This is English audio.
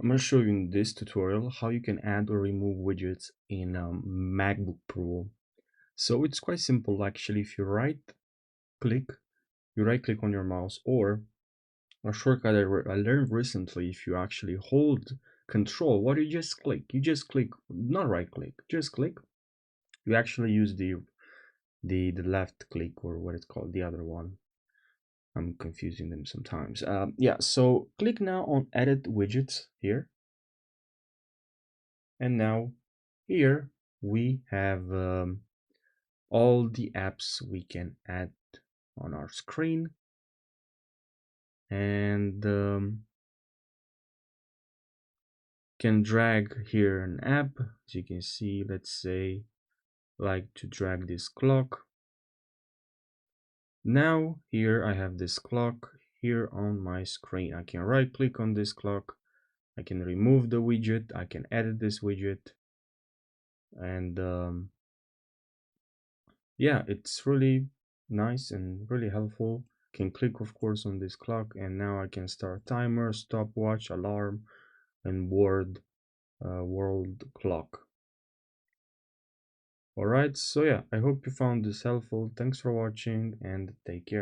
I'm going to show you in this tutorial how you can add or remove widgets in MacBook Pro. So it's quite simple actually. If you right click on your mouse, or a shortcut I learned recently, if you actually hold control, what you just click, not right click, just click. You actually use the left click, or what it's called, the other one. I'm confusing them sometimes. Yeah, so click now on edit widgets here. And now here we have all the apps we can add on our screen, and can drag here an app. As you can see, let's say like to drag this clock. Now here I have this clock here on my screen. I can right click on this clock, I can remove the widget, I can edit this widget, and yeah, it's really nice and really helpful. Can click of course on this clock, and now I can start timer, stopwatch, alarm, and world clock. All right, so yeah, I hope you found this helpful. Thanks for watching and take care.